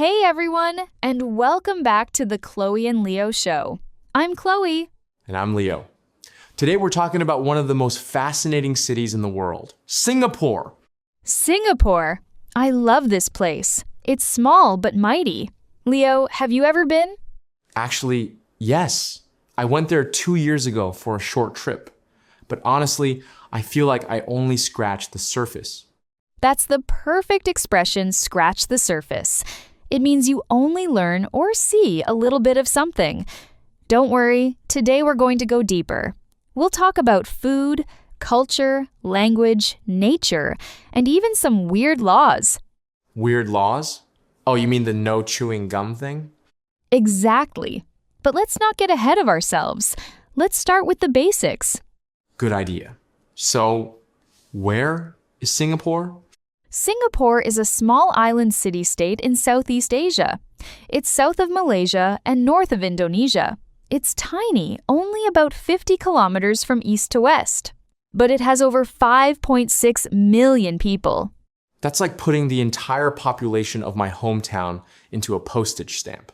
Hey everyone, and welcome back to the Chloe and Leo Show. I'm Chloe. And I'm Leo. Today we're talking about one of the most fascinating cities in the world, Singapore. Singapore. I love this place. It's small but mighty. Leo, have you ever been? Actually, yes. I went there 2 years ago for a short trip. But honestly, I feel like I only scratched the surface. That's the perfect expression, scratch the surface. It means you only learn or see a little bit of something. Don't worry, today we're going to go deeper. We'll talk about food, culture, language, nature, and even some weird laws. Weird laws? Oh, you mean the no chewing gum thing? Exactly. But let's not get ahead of ourselves. Let's start with the basics. Good idea. So, where is Singapore? Singapore is a small island city-state in Southeast Asia. It's south of Malaysia and north of Indonesia. It's tiny, only about 50 kilometers from east to west. But it has over 5.6 million people. That's like putting the entire population of my hometown into a postage stamp.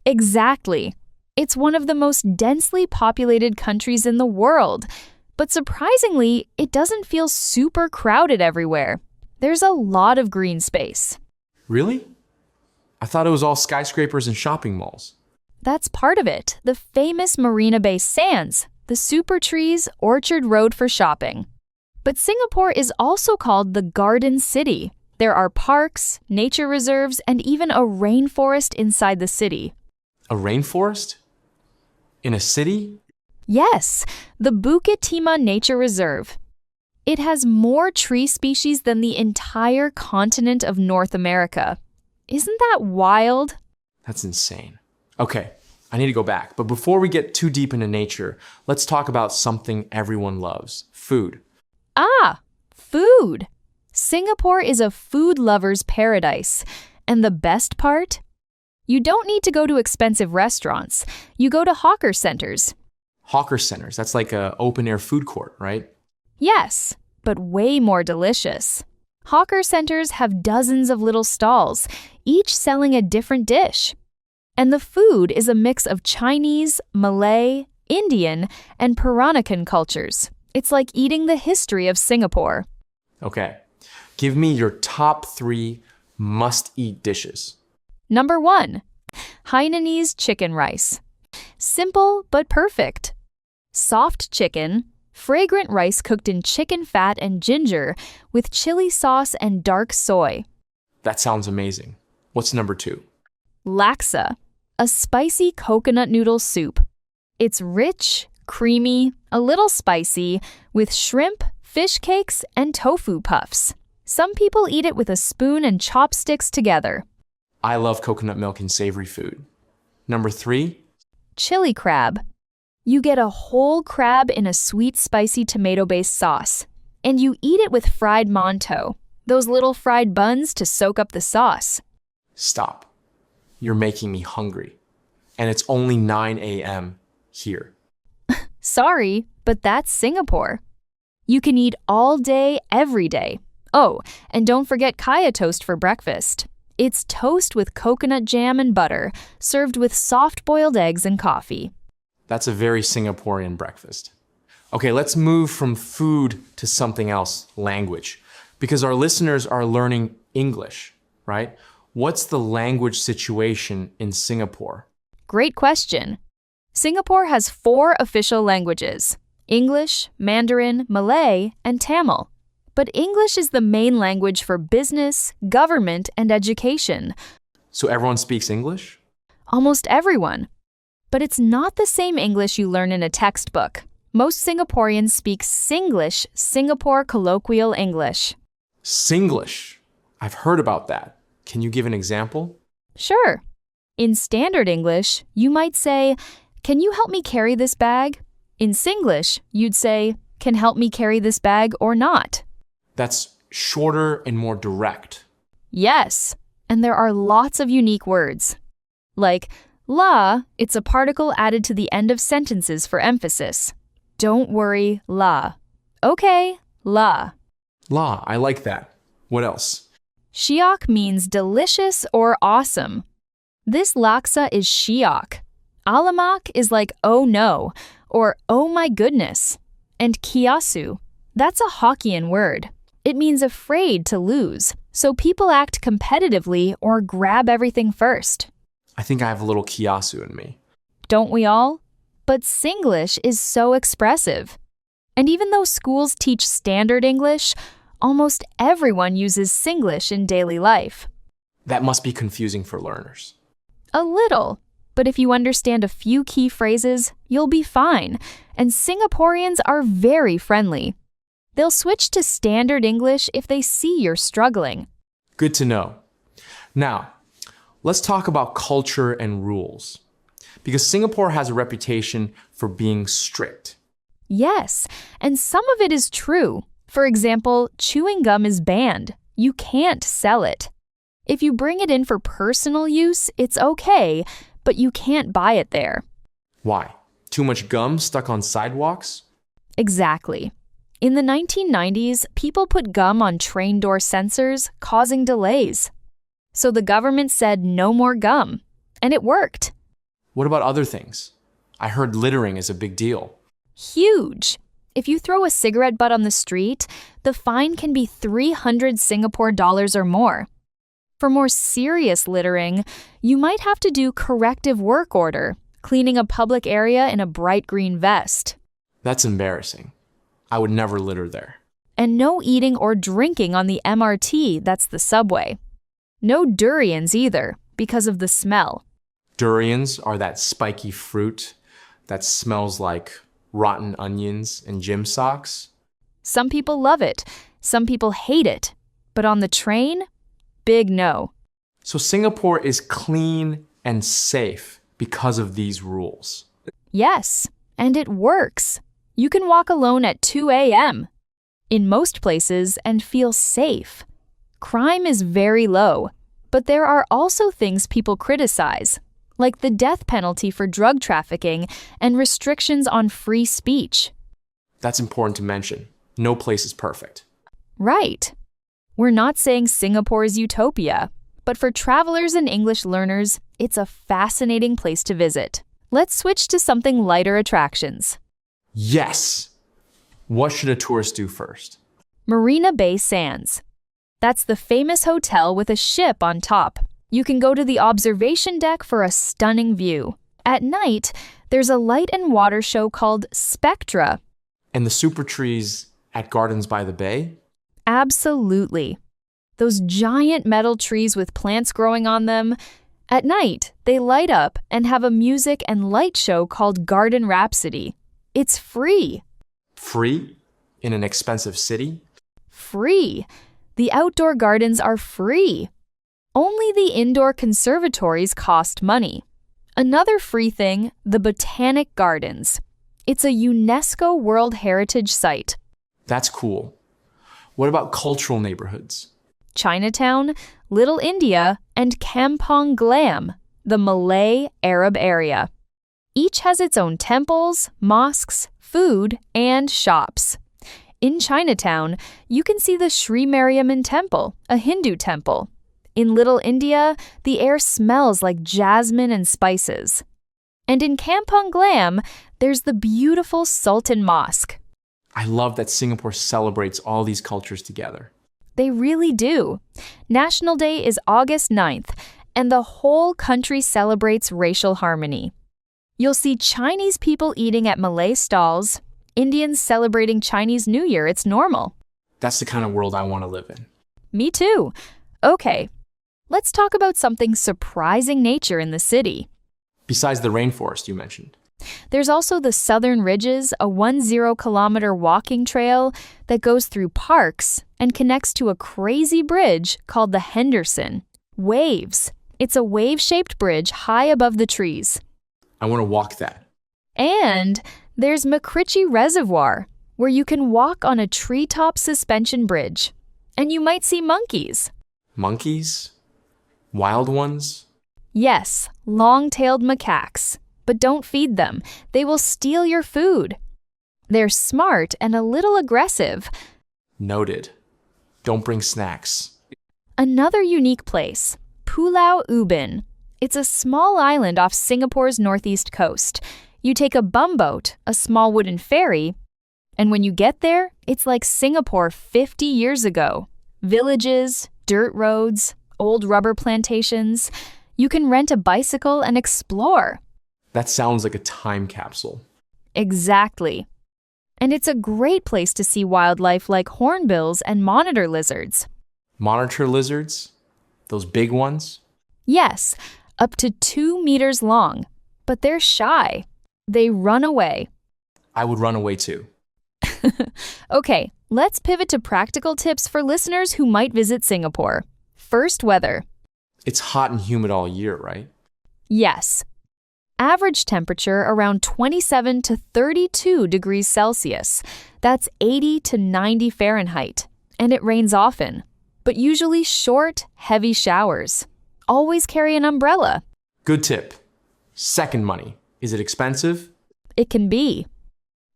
Exactly. It's one of the most densely populated countries in the world. But surprisingly, it doesn't feel super crowded everywhere. There's a lot of green space. Really? I thought it was all skyscrapers and shopping malls. That's part of it, the famous Marina Bay Sands, the super trees, Orchard Road for shopping. But Singapore is also called the Garden City. There are parks, nature reserves, and even a rainforest inside the city. A rainforest? In a city? Yes, the Bukit Timah Nature Reserve. It has more tree species than the entire continent of North America. Isn't that wild? That's insane. Okay, I need to go back. But before we get too deep into nature, let's talk about something everyone loves, food. Food. Singapore is a food lover's paradise. And the best part? You don't need to go to expensive restaurants. You go to hawker centers. Hawker centers, that's like an open-air food court, right? Yes, but way more delicious. Hawker centers have dozens of little stalls, each selling a different dish. And the food is a mix of Chinese, Malay, Indian, and Peranakan cultures. It's like eating the history of Singapore. Okay, give me your top 3 must-eat dishes. Number 1, Hainanese chicken rice. Simple but perfect. Soft chicken, fragrant rice cooked in chicken fat and ginger with chili sauce and dark soy. That sounds amazing. What's number 2? Laksa, a spicy coconut noodle soup. It's rich, creamy, a little spicy, with shrimp, fish cakes, and tofu puffs. Some people eat it with a spoon and chopsticks together. I love coconut milk and savory food. Number 3? Chili crab. You get a whole crab in a sweet, spicy tomato-based sauce. And you eat it with fried mantou, those little fried buns to soak up the sauce. Stop. You're making me hungry. And it's only 9 a.m. here. Sorry, but that's Singapore. You can eat all day, every day. Oh, and don't forget kaya toast for breakfast. It's toast with coconut jam and butter, served with soft-boiled eggs and coffee. That's a very Singaporean breakfast. Okay, let's move from food to something else, language. Because our listeners are learning English, right? What's the language situation in Singapore? Great question. Singapore has 4 official languages: English, Mandarin, Malay, and Tamil. But English is the main language for business, government, and education. So everyone speaks English? Almost everyone. But it's not the same English you learn in a textbook. Most Singaporeans speak Singlish, Singapore colloquial English. Singlish. I've heard about that. Can you give an example? Sure. In Standard English, you might say, "Can you help me carry this bag?" In Singlish, you'd say, "Can help me carry this bag or not?" That's shorter and more direct. Yes, and there are lots of unique words. Like, la, it's a particle added to the end of sentences for emphasis. Don't worry, la. Okay, la. La, I like that. What else? Shiok means delicious or awesome. This laksa is shiok. Alamak is like oh no, or oh my goodness. And kiasu, that's a Hokkien word. It means afraid to lose, so people act competitively or grab everything first. I think I have a little kiasu in me. Don't we all? But Singlish is so expressive. And even though schools teach standard English, almost everyone uses Singlish in daily life. That must be confusing for learners. A little, but if you understand a few key phrases, you'll be fine. And Singaporeans are very friendly. They'll switch to standard English if they see you're struggling. Good to know. Now, let's talk about culture and rules. Because Singapore has a reputation for being strict. Yes, and some of it is true. For example, chewing gum is banned. You can't sell it. If you bring it in for personal use, it's okay, but you can't buy it there. Why? Too much gum stuck on sidewalks? Exactly. In the 1990s, people put gum on train door sensors, causing delays. So the government said no more gum, and it worked. What about other things? I heard littering is a big deal. Huge. If you throw a cigarette butt on the street, the fine can be 300 Singapore dollars or more. For more serious littering, you might have to do corrective work order, cleaning a public area in a bright green vest. That's embarrassing. I would never litter there. And no eating or drinking on the MRT, that's the subway. No durians either, because of the smell. Durians are that spiky fruit that smells like rotten onions and gym socks. Some people love it, some people hate it. But on the train, big no. So Singapore is clean and safe because of these rules. Yes, and it works. You can walk alone at 2 a.m. in most places and feel safe. Crime is very low, but there are also things people criticize, like the death penalty for drug trafficking and restrictions on free speech. That's important to mention. No place is perfect. Right. We're not saying Singapore is utopia, but for travelers and English learners, it's a fascinating place to visit. Let's switch to something lighter attractions. Yes! What should a tourist do first? Marina Bay Sands. That's the famous hotel with a ship on top. You can go to the observation deck for a stunning view. At night, there's a light and water show called Spectra. And the super trees at Gardens by the Bay? Absolutely. Those giant metal trees with plants growing on them. At night, they light up and have a music and light show called Garden Rhapsody. It's free. Free? In an expensive city? Free. The outdoor gardens are free. Only the indoor conservatories cost money. Another free thing, the Botanic Gardens. It's a UNESCO World Heritage Site. That's cool. What about cultural neighborhoods? Chinatown, Little India, and Kampong Glam, the Malay Arab area. Each has its own temples, mosques, food, and shops. In Chinatown, you can see the Sri Mariamman Temple, a Hindu temple. In Little India, the air smells like jasmine and spices. And in Kampong Glam, there's the beautiful Sultan Mosque. I love that Singapore celebrates all these cultures together. They really do. National Day is August 9th, and the whole country celebrates racial harmony. You'll see Chinese people eating at Malay stalls, Indians celebrating Chinese New Year, it's normal. That's the kind of world I want to live in. Me too. Okay, let's talk about something surprising nature in the city. Besides the rainforest you mentioned. There's also the Southern Ridges, a 10-kilometer walking trail that goes through parks and connects to a crazy bridge called the Henderson. Waves. It's a wave-shaped bridge high above the trees. I want to walk that. And there's MacRitchie Reservoir, where you can walk on a treetop suspension bridge. And you might see monkeys. Monkeys? Wild ones? Yes, long-tailed macaques. But don't feed them. They will steal your food. They're smart and a little aggressive. Noted. Don't bring snacks. Another unique place, Pulau Ubin. It's a small island off Singapore's northeast coast. You take a bumboat, a small wooden ferry, and when you get there, it's like Singapore 50 years ago. Villages, dirt roads, old rubber plantations. You can rent a bicycle and explore. That sounds like a time capsule. Exactly. And it's a great place to see wildlife like hornbills and monitor lizards. Monitor lizards? Those big ones? Yes, up to 2 meters long. But they're shy. They run away. I would run away too. Okay, let's pivot to practical tips for listeners who might visit Singapore. First, weather. It's hot and humid all year, right? Yes. Average temperature around 27 to 32 degrees Celsius. That's 80 to 90 Fahrenheit. And it rains often, but usually short, heavy showers. Always carry an umbrella. Good tip. Second, money. Is it expensive? It can be.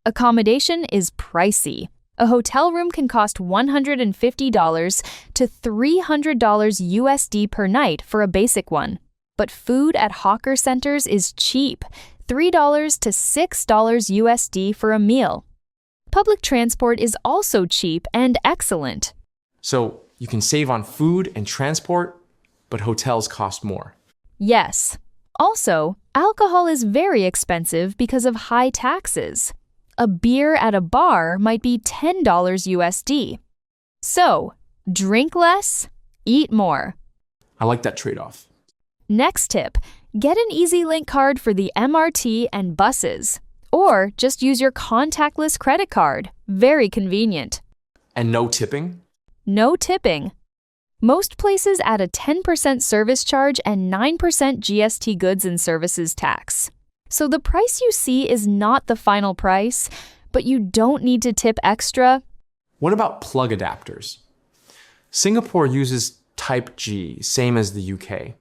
Accommodation is pricey. A hotel room can cost $150 to $300 USD per night for a basic one. But food at hawker centers is cheap, $3 to $6 USD for a meal. Public transport is also cheap and excellent. So you can save on food and transport, but hotels cost more. Yes. Also, alcohol is very expensive because of high taxes. A beer at a bar might be $10 USD. So, drink less, eat more. I like that trade-off. Next tip, get an EasyLink card for the MRT and buses. Or just use your contactless credit card. Very convenient. And no tipping? No tipping. Most places add a 10% service charge and 9% GST goods and services tax. So the price you see is not the final price, but you don't need to tip extra. What about plug adapters? Singapore uses Type G, same as the UK.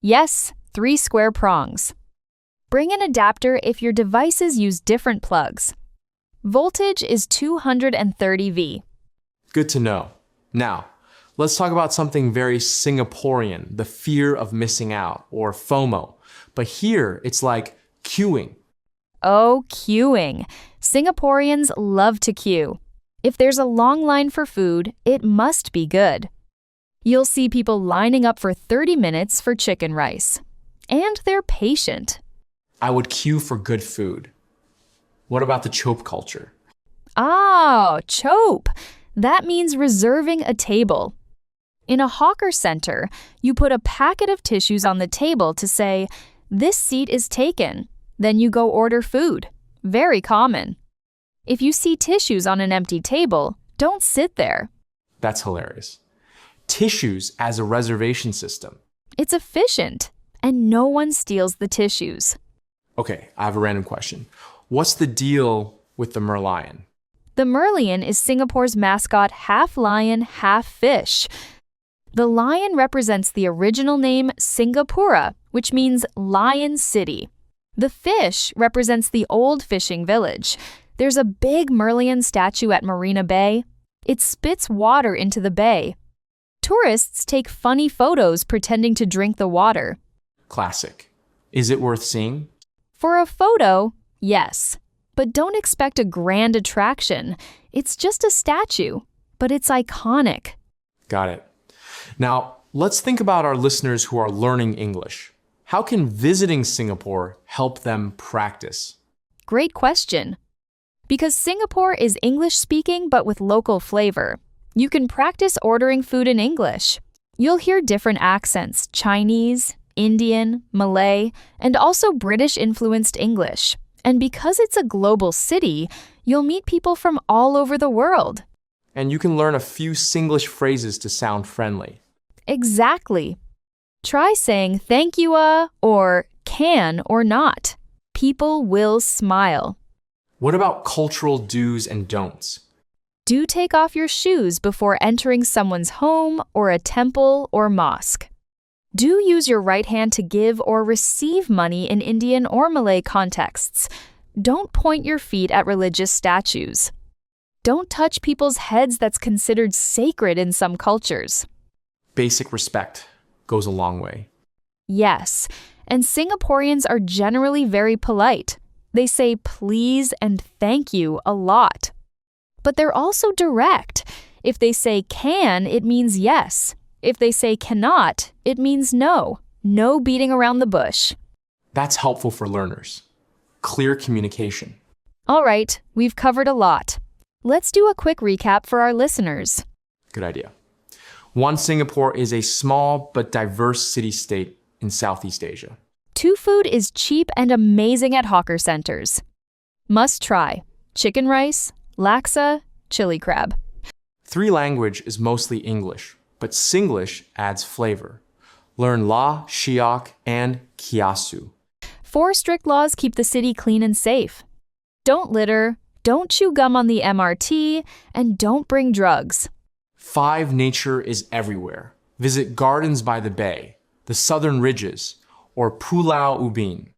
Yes, 3 square prongs. Bring an adapter if your devices use different plugs. Voltage is 230 V. Good to know. Now, let's talk about something very Singaporean, the fear of missing out, or FOMO. But here, it's like queuing. Oh, queuing. Singaporeans love to queue. If there's a long line for food, it must be good. You'll see people lining up for 30 minutes for chicken rice. And they're patient. I would queue for good food. What about the chope culture? Ah, chope. That means reserving a table. In a hawker center, you put a packet of tissues on the table to say, "This seat is taken." Then you go order food. Very common. If you see tissues on an empty table, don't sit there. That's hilarious. Tissues as a reservation system. It's efficient, and no one steals the tissues. Okay, I have a random question. What's the deal with the merlion? The merlion is Singapore's mascot, half lion, half fish. The lion represents the original name Singapura, which means Lion City. The fish represents the old fishing village. There's a big merlion statue at Marina Bay. It spits water into the bay. Tourists take funny photos pretending to drink the water. Classic. Is it worth seeing? For a photo, yes. But don't expect a grand attraction. It's just a statue, but it's iconic. Got it. Now, let's think about our listeners who are learning English. How can visiting Singapore help them practice? Great question. Because Singapore is English-speaking but with local flavor, you can practice ordering food in English. You'll hear different accents, Chinese, Indian, Malay, and also British-influenced English. And because it's a global city, you'll meet people from all over the world. And you can learn a few Singlish phrases to sound friendly. Exactly. Try saying thank you or can or not. People will smile. What about cultural do's and don'ts? Do take off your shoes before entering someone's home or a temple or mosque. Do use your right hand to give or receive money in Indian or Malay contexts. Don't point your feet at religious statues. Don't touch people's heads that's considered sacred in some cultures. basic respect goes a long way. Yes, and Singaporeans are generally very polite. They say please and thank you a lot. But they're also direct. If they say can, it means yes. If they say cannot, it means no. No beating around the bush. That's helpful for learners. Clear communication. All right, we've covered a lot. Let's do a quick recap for our listeners. Good idea. One, Singapore is a small but diverse city-state in Southeast Asia. Two, food is cheap and amazing at hawker centers. Must try: chicken rice, laksa, chili crab. Three, language is mostly English, but Singlish adds flavor. Learn La, Shiok, and Kiasu. Four, strict laws keep the city clean and safe. Don't litter, don't chew gum on the MRT, and don't bring drugs. Five, nature is everywhere. Visit Gardens by the Bay, the Southern Ridges, or Pulau Ubin.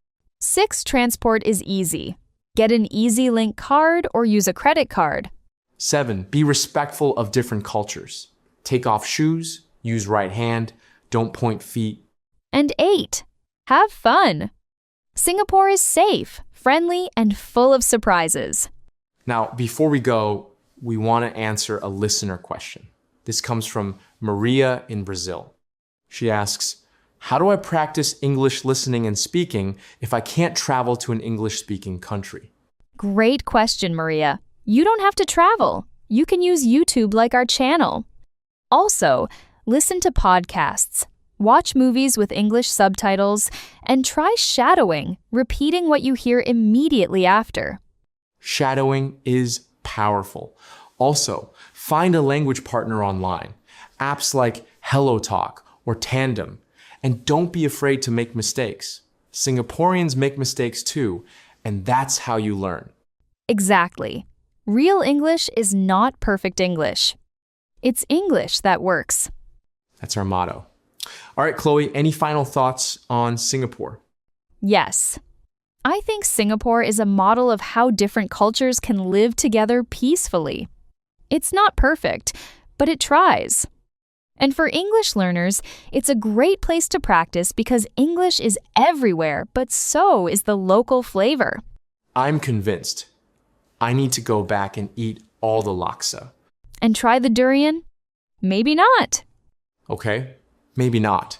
Six, transport is easy. Get an EZ-Link card or use a credit card. Seven, be respectful of different cultures. Take off shoes, use right hand, don't point feet. And eight, have fun. Singapore is safe, friendly, and full of surprises. Now, before we go, we want to answer a listener question. This comes from Maria in Brazil. She asks, how do I practice English listening and speaking if I can't travel to an English-speaking country? Great question, Maria. You don't have to travel. You can use YouTube like our channel. Also, listen to podcasts, watch movies with English subtitles, and try shadowing, repeating what you hear immediately after. Shadowing is powerful. Also, find a language partner online, apps like HelloTalk or Tandem, and don't be afraid to make mistakes. Singaporeans make mistakes too, and that's how you learn. Exactly. Real English is not perfect English. It's English that works. That's our motto. All right, Chloe, any final thoughts on Singapore? Yes. I think Singapore is a model of how different cultures can live together peacefully. It's not perfect, but it tries. And for English learners, it's a great place to practice because English is everywhere, but so is the local flavor. I'm convinced. I need to go back and eat all the laksa. And try the durian? Maybe not. Okay, maybe not.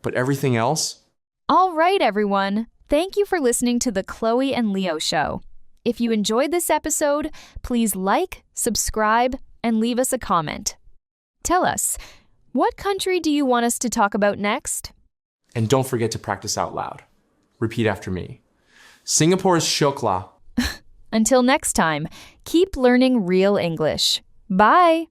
But everything else? All right, everyone. Thank you for listening to the Chloe and Leo Show. If you enjoyed this episode, please like, subscribe, and leave us a comment. Tell us, what country do you want us to talk about next? And don't forget to practice out loud. Repeat after me. Singapore's Shokla. Until next time, keep learning real English. Bye!